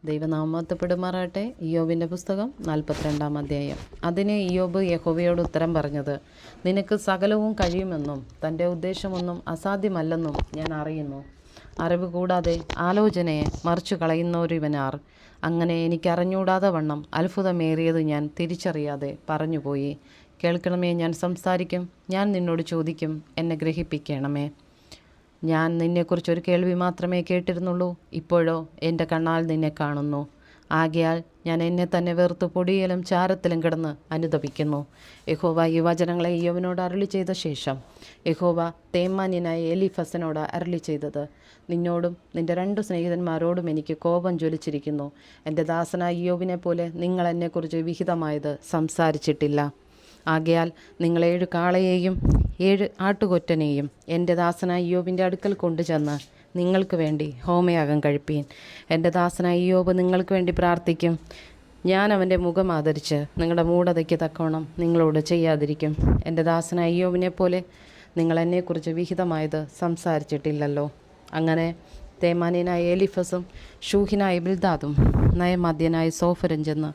ദൈവനാമത്വപ്പെടുമാറാട്ടെ. ഇയ്യോബിൻ്റെ പുസ്തകം 42-ാം അധ്യായം. അതിന് ഇയ്യോബ് യഹോവയോട് ഉത്തരം പറഞ്ഞത്, നിനക്ക് സകലവും കഴിയുമെന്നും തൻ്റെ ഉദ്ദേശമൊന്നും അസാധ്യമല്ലെന്നും ഞാൻ അറിയുന്നു. അറിവ് കൂടാതെ ആലോചനയെ മറിച്ചു കളയുന്നൊരുവനാർ? അങ്ങനെ എനിക്കറിഞ്ഞൂടാതെ വണ്ണം അത്ഭുതമേറിയത് ഞാൻ തിരിച്ചറിയാതെ പറഞ്ഞുപോയി. കേൾക്കണമേ, ഞാൻ സംസാരിക്കും, ഞാൻ നിന്നോട് ചോദിക്കും, എന്നെ ഗ്രഹിപ്പിക്കണമേ. ഞാൻ നിന്നെക്കുറിച്ചൊരു കേൾവി മാത്രമേ കേട്ടിരുന്നുള്ളൂ, ഇപ്പോഴോ എൻ്റെ കണ്ണാൽ നിന്നെ കാണുന്നു. ആകയാൽ ഞാൻ എന്നെ തന്നെ വെറുത്ത് പൊടിയിലും ചാരത്തിലും കിടന്ന് അനുതപിക്കുന്നു. യഹോവ ഈ വചനങ്ങളെ ഇയ്യോബിനോട് അരുളി ചെയ്ത ശേഷം യഹോവ തേമാന്യനായ എലീഫസിനോട് അരുളി ചെയ്തത്, നിന്നോടും നിൻ്റെ 2 സ്നേഹിതന്മാരോടും എനിക്ക് കോപം ജ്വലിച്ചിരിക്കുന്നു. എൻ്റെ ദാസനായ ഇയ്യോബിനെ പോലെ നിങ്ങൾ എന്നെക്കുറിച്ച് വിഹിതമായത് സംസാരിച്ചിട്ടില്ല. ആകയാൽ നിങ്ങൾ 7 കാളയെയും 7 ആട്ടുകൊറ്റനെയും എൻ്റെ ദാസനായ ഇയ്യോബിൻ്റെ അടുക്കൽ കൊണ്ടുചെന്ന് നിങ്ങൾക്ക് വേണ്ടി ഹോമയാഗം കഴിപ്പീൻ. എൻ്റെ ദാസനായ ഇയ്യോബ് നിങ്ങൾക്ക് വേണ്ടി പ്രാർത്ഥിക്കും. ഞാൻ അവൻ്റെ മുഖം ആദരിച്ച് നിങ്ങളുടെ മൂഢതയ്ക്ക് തക്കവണ്ണം നിങ്ങളോട് ചെയ്യാതിരിക്കും. എൻ്റെ ദാസനായ ഇയ്യോബിനെ പോലെ നിങ്ങൾ എന്നെക്കുറിച്ച് വിഹിതമായത് സംസാരിച്ചിട്ടില്ലല്ലോ. അങ്ങനെ തേമാന്യനായ എലീഫസും ശൂഹിനായ ബിൽദാദും നയമദ്യനായ സോഫരും ചെന്ന്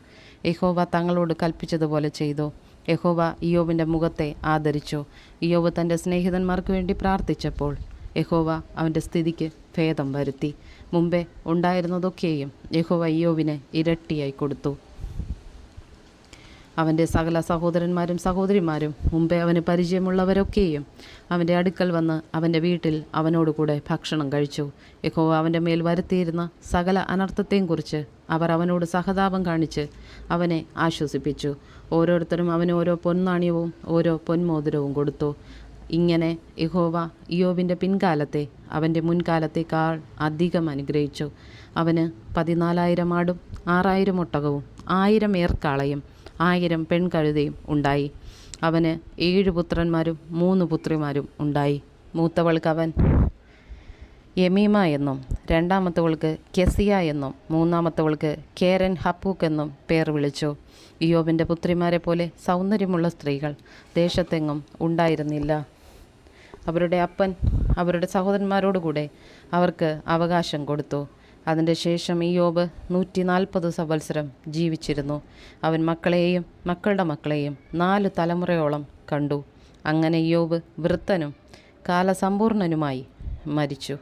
യഹോവ തങ്ങളോട് കൽപ്പിച്ചതുപോലെ ചെയ്തു. യഹോവ ഇയ്യോബിൻ്റെ മുഖത്തെ ആദരിച്ചു. ഇയ്യോബ് തൻ്റെ സ്നേഹിതന്മാർക്ക് വേണ്ടി പ്രാർത്ഥിച്ചപ്പോൾ യഹോവ അവൻ്റെ സ്ഥിതിക്ക് ഭേദം വരുത്തി. മുമ്പേ ഉണ്ടായിരുന്നതൊക്കെയും യഹോവ ഇയ്യോബിന് ഇരട്ടിയായി കൊടുത്തു. അവൻ്റെ സകല സഹോദരന്മാരും സഹോദരിമാരും മുമ്പേ അവന് പരിചയമുള്ളവരൊക്കെയും അവൻ്റെ അടുക്കൽ വന്ന് അവൻ്റെ വീട്ടിൽ അവനോടുകൂടെ ഭക്ഷണം കഴിച്ചു. യഹോവ അവൻ്റെ മേൽ വരുത്തിയിരുന്ന സകല അനർത്ഥത്തെയും കുറിച്ച് അവർ അവനോട് സഹതാപം കാണിച്ച് അവനെ ആശ്വസിപ്പിച്ചു. ഓരോരുത്തരും അവന് ഓരോ പൊൻനാണ്യവും ഓരോ പൊന്മോതിരവും കൊടുത്തു. ഇങ്ങനെ യഹോവ ഇയ്യോബിൻ്റെ പിൻകാലത്തെ അവൻ്റെ മുൻകാലത്തേക്കാൾ അധികം അനുഗ്രഹിച്ചു. അവന് 14,000 ആടും 6,000 ഒട്ടകവും 1,000 ഏർക്കാളയും 1,000 പെൺകഴുതയും ഉണ്ടായി. അവന് 7 പുത്രന്മാരും 3 പുത്രിമാരും ഉണ്ടായി. മൂത്തവൾക്ക് അവൻ യമീമ എന്നും രണ്ടാമത്തവൾക്ക് കെസിയ എന്നും മൂന്നാമത്തവൾക്ക് കേരൻ ഹപ്പൂക്ക് എന്നും പേർ വിളിച്ചു. ഇയ്യോബിൻ്റെ പുത്രിമാരെ പോലെ സൗന്ദര്യമുള്ള സ്ത്രീകൾ ദേശത്തെങ്ങും ഉണ്ടായിരുന്നില്ല. അവരുടെ അപ്പൻ അവരുടെ സഹോദരന്മാരോടുകൂടെ അവർക്ക് അവകാശം കൊടുത്തു. അതിൻ്റെ ശേഷം ഇയ്യോബ് 140 സംവത്സരം ജീവിച്ചിരുന്നു. അവൻ മക്കളെയും മക്കളുടെ മക്കളെയും 4 തലമുറയോളം കണ്ടു. അങ്ങനെ ഇയ്യോബ് വൃദ്ധനും കാലസമ്പൂർണനുമായി മരിച്ചു.